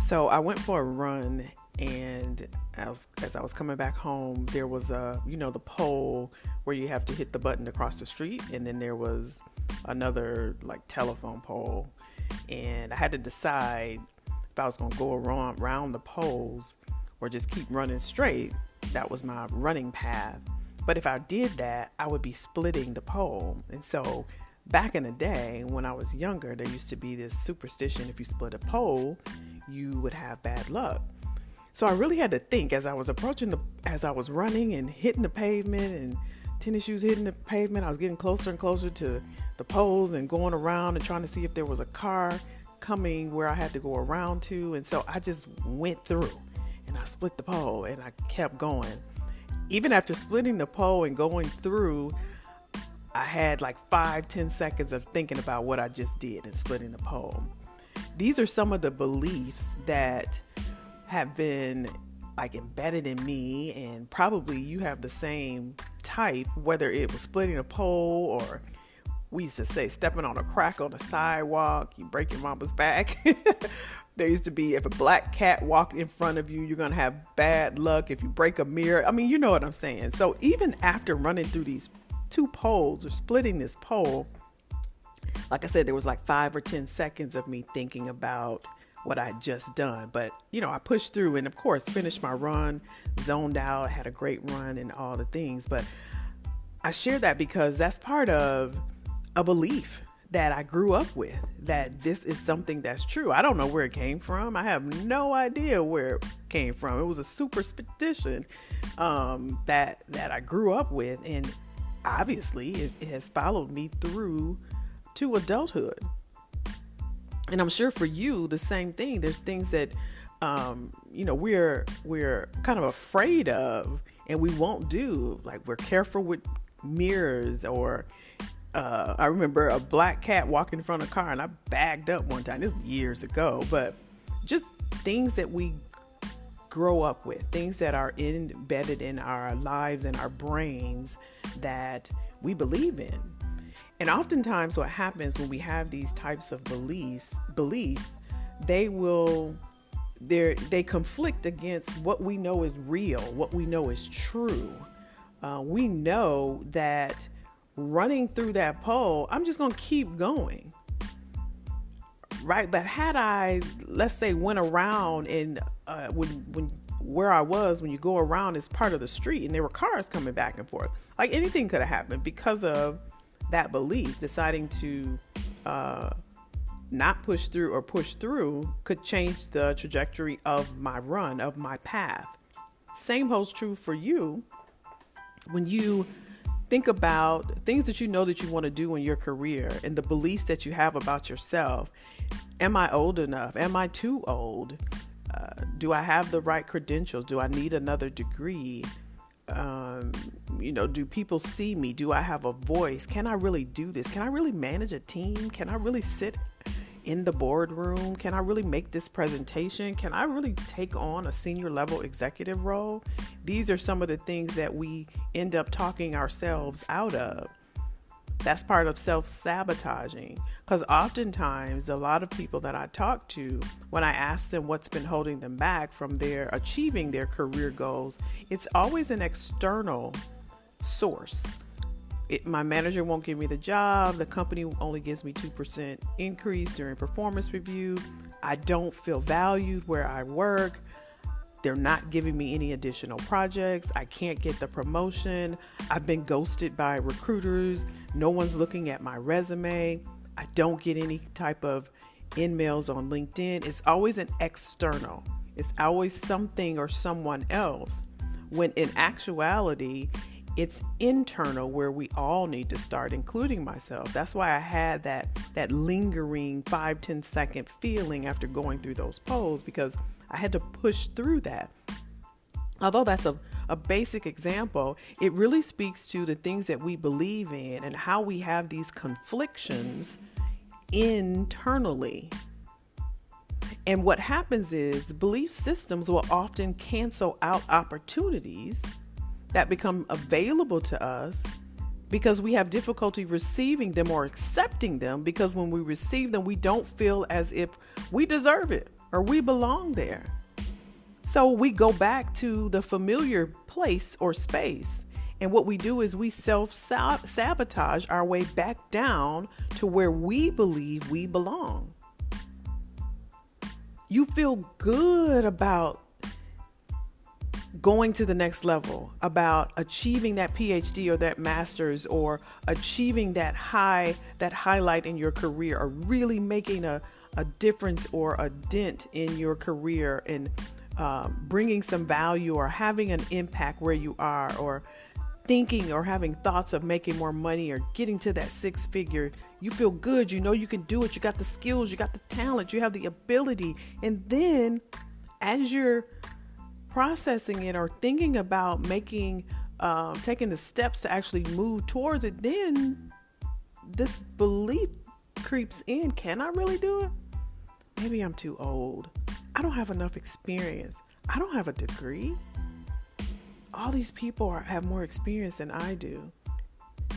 So I went for a run, and as I was coming back home, there was the pole where you have to hit the button to cross the street, and then there was another like telephone pole, and I had to decide if I was going to go around the poles or just keep running straight. That was my running path. But if I did that, I would be splitting the pole. And so back in the day when I was younger, there used to be this superstition: if you split a pole, you would have bad luck. So I really had to think as I was running and hitting the pavement, and tennis shoes hitting the pavement. I was getting closer and closer to the poles and going around and trying to see if there was a car coming where I had to go around to. And so I just went through and I split the pole and I kept going. Even after splitting the pole and going through, I had like 5-10 seconds of thinking about what I just did in splitting the pole. These are some of the beliefs that have been like embedded in me, and probably you have the same type, whether it was splitting a pole, or we used to say stepping on a crack on the sidewalk, you break your mama's back. There used to be, if a black cat walked in front of you, you're going to have bad luck. If you break a mirror, I mean, you know what I'm saying. So even after running through these two poles or splitting this pole, like I said, there was like 5 or 10 seconds of me thinking about what I'd just done. But, I pushed through and, of course, finished my run, zoned out, had a great run and all the things. But I share that because that's part of a belief that I grew up with, that this is something that's true. I don't know where it came from. I have no idea where it came from. It was a superstition that I grew up with. And obviously it has followed me through to adulthood. And I'm sure for you, the same thing. There's things that, we're kind of afraid of and we won't do. Like we're careful with mirrors, or I remember a black cat walking in front of a car and I bagged up one time. This was years ago, but just things that we grow up with, things that are embedded in our lives and our brains that we believe in. And oftentimes what happens when we have these types of beliefs, they conflict against what we know is real, what we know is true. We know that running through that pole, I'm just going to keep going. Right. But had I, let's say, went around and where I was, when you go around, is part of the street and there were cars coming back and forth, like anything could have happened because of that belief. Deciding to not push through or push through could change the trajectory of my run, of my path. Same holds true for you when you think about things that you know that you want to do in your career and the beliefs that you have about yourself. Am I old enough? Am I too old? Do I have the right credentials? Do I need another degree? Do people see me? Do I have a voice? Can I really do this? Can I really manage a team? Can I really sit in the boardroom? Can I really make this presentation? Can I really take on a senior level executive role? These are some of the things that we end up talking ourselves out of. That's part of self-sabotaging, because oftentimes a lot of people that I talk to, when I ask them what's been holding them back from their achieving their career goals, it's always an external source. My manager won't give me the job. The company only gives me 2% increase during performance review. I don't feel valued where I work. They're not giving me any additional projects. I can't get the promotion. I've been ghosted by recruiters. No one's looking at my resume. I don't get any type of emails on LinkedIn. It's always an external. It's always something or someone else, when in actuality, it's internal, where we all need to start, including myself. That's why I had that lingering 5-10 second feeling after going through those polls, because I had to push through that. Although that's a basic example, it really speaks to the things that we believe in and how we have these conflictions internally. And what happens is the belief systems will often cancel out opportunities that become available to us because we have difficulty receiving them or accepting them, because when we receive them, we don't feel as if we deserve it or we belong there. So we go back to the familiar place or space. And what we do is we self-sabotage our way back down to where we believe we belong. You feel good about going to the next level, about achieving that PhD or that master's, or achieving that highlight in your career, or really making a difference or a dent in your career, and bringing some value or having an impact where you are, or thinking or having thoughts of making more money or getting to that 6-figure. You feel good. You know you can do it. You got the skills. You got the talent. You have the ability. And then as you're processing it or thinking about taking the steps to actually move towards it, then this belief creeps in. Can I really do it? Maybe I'm too old. I don't have enough experience. I don't have a degree. All these people have more experience than I do.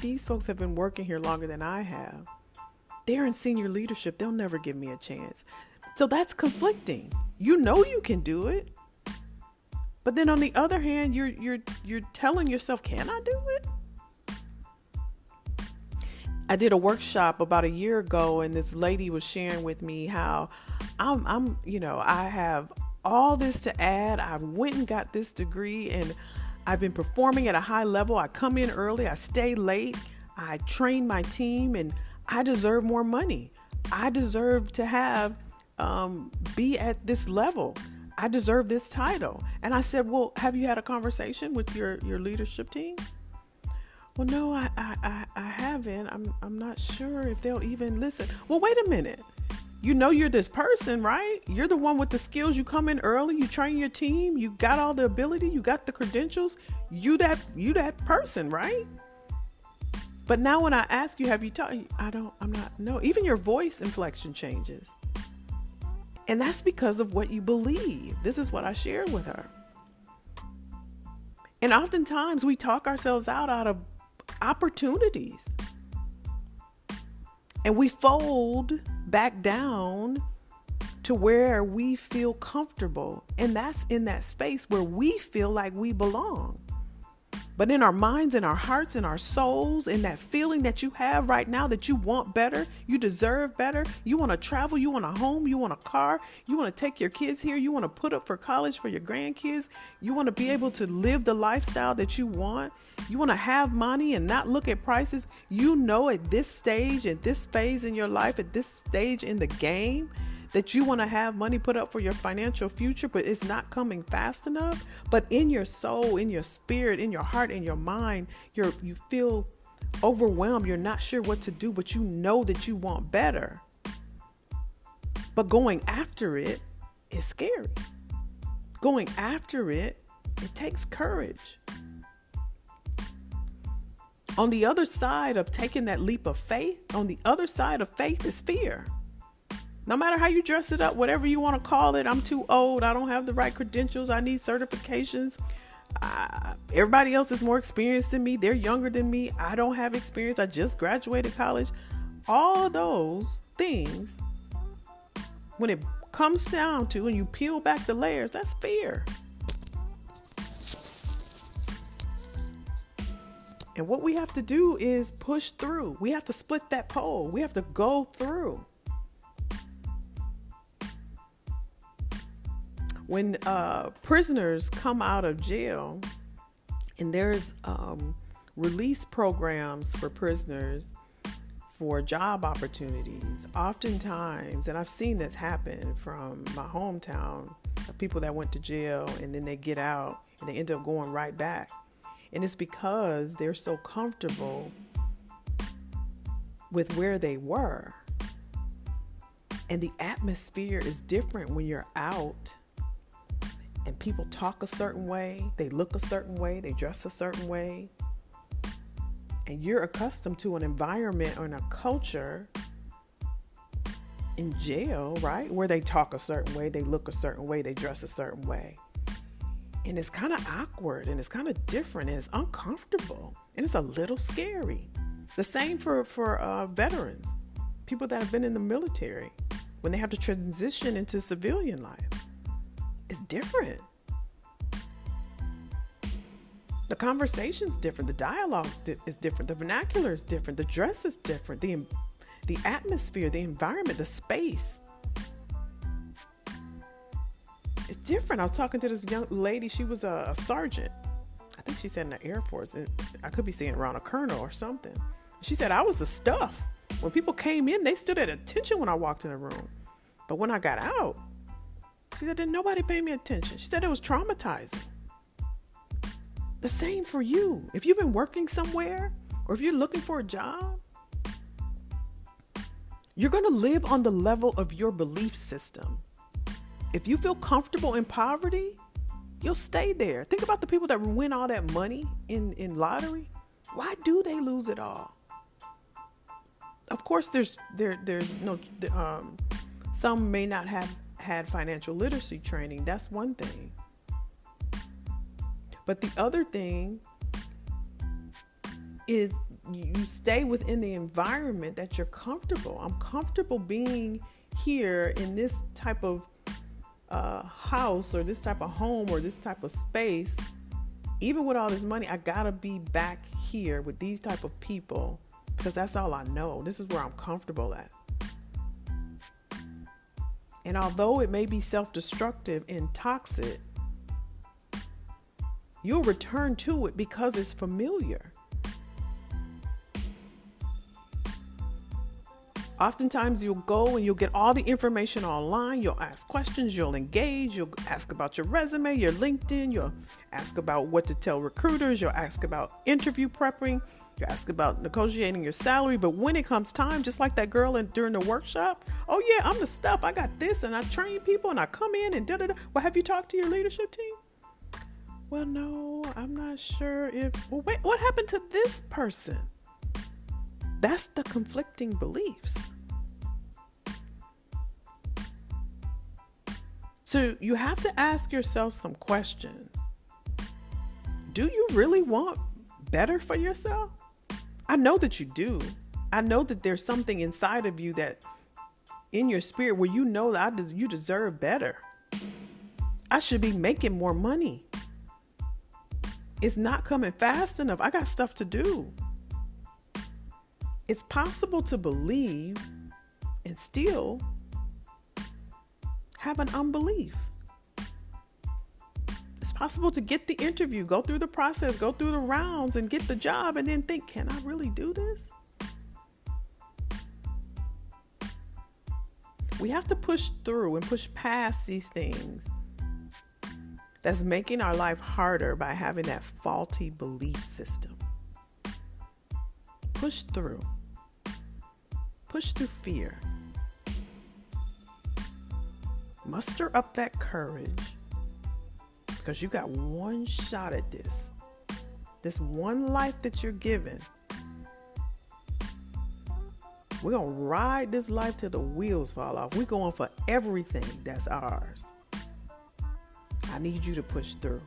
These folks have been working here longer than I have. They're in senior leadership. They'll never give me a chance. So that's conflicting. You know you can do it. But then on the other hand, you're telling yourself, can I do it? I did a workshop about a year ago, and this lady was sharing with me how I have all this to add. I went and got this degree, and I've been performing at a high level. I come in early, I stay late, I train my team, and I deserve more money. I deserve to be at this level. I deserve this title. And I said, well, have you had a conversation with your leadership team? Well, no, I haven't. I'm not sure if they'll even listen. Well, wait a minute. You know you're this person, right? You're the one with the skills. You come in early, you train your team, you got all the ability, you got the credentials. You that person, right? But now when I ask you, have you talked? No. Even your voice inflection changes. And that's because of what you believe. This is what I shared with her. And oftentimes we talk ourselves out of opportunities. And we fold back down to where we feel comfortable. And that's in that space where we feel like we belong. But in our minds, in our hearts, in our souls, in that feeling that you have right now that you want better, you deserve better, you want to travel, you want a home, you want a car, you want to take your kids here, you want to put up for college for your grandkids, you want to be able to live the lifestyle that you want, you want to have money and not look at prices. You know at this stage, at this phase in your life, at this stage in the game, that you want to have money put up for your financial future, but it's not coming fast enough. But in your soul, in your spirit, in your heart, in your mind, you feel overwhelmed. You're not sure what to do, but you know that you want better. But going after it is scary. Going after it takes courage. On the other side of taking that leap of faith, on the other side of faith is fear. No matter how you dress it up, whatever you want to call it, I'm too old. I don't have the right credentials. I need certifications. Everybody else is more experienced than me. They're younger than me. I don't have experience. I just graduated college. All of those things, when it comes down to, and you peel back the layers, that's fear. And what we have to do is push through. We have to split that pole. We have to go through. When prisoners come out of jail, and there's release programs for prisoners for job opportunities, oftentimes, and I've seen this happen from my hometown, people that went to jail and then they get out and they end up going right back. And it's because they're so comfortable with where they were. And the atmosphere is different when you're out. And people talk a certain way, they look a certain way, they dress a certain way. And you're accustomed to an environment or a culture in jail, right? Where they talk a certain way, they look a certain way, they dress a certain way. And it's kind of awkward and it's kind of different and it's uncomfortable and it's a little scary. The same for veterans, people that have been in the military, when they have to transition into civilian life. It's different. The conversation's different. The dialogue is different. The vernacular is different. The dress is different. The atmosphere, the environment, the space. It's different. I was talking to this young lady. She was a sergeant. I think she said in the Air Force. And I could be saying around a colonel or something. She said, I was the stuff. When people came in, they stood at attention when I walked in the room. But when I got out, she said, didn't nobody pay me attention. She said it was traumatizing. The same for you. If you've been working somewhere or if you're looking for a job, you're going to live on the level of your belief system. If you feel comfortable in poverty, you'll stay there. Think about the people that win all that money in lottery. Why do they lose it all? Of course, there's no, some may not have had financial literacy training. That's one thing. But the other thing is you stay within the environment that you're comfortable. I'm comfortable being here in this type of house or this type of home or this type of space. Even with all this money, I gotta be back here with these type of people because that's all I know. This is where I'm comfortable at. And although it may be self-destructive and toxic, you'll return to it because it's familiar. Oftentimes you'll go and you'll get all the information online. You'll ask questions, you'll engage, you'll ask about your resume, your LinkedIn, you'll ask about what to tell recruiters, you'll ask about interview prepping, you'll ask about negotiating your salary. But when it comes time, just like that girl during the workshop, oh yeah, I'm the stuff, I got this, and I train people and I come in and da-da-da. Well, have you talked to your leadership team? Well, no, I'm not sure if, well, wait, what happened to this person? That's the conflicting beliefs. So you have to ask yourself some questions. Do you really want better for yourself? I know that you do. I know that there's something inside of you that in your spirit where you know that you deserve better. I should be making more money. It's not coming fast enough. I got stuff to do. It's possible to believe and still have an unbelief. It's possible to get the interview, go through the process, go through the rounds and get the job and then think, can I really do this? We have to push through and push past these things that's making our life harder by having that faulty belief system. Push through. Push through fear. Muster up that courage because you got one shot at this. This one life that you're given. We're going to ride this life till the wheels fall off. We're going for everything that's ours. I need you to push through.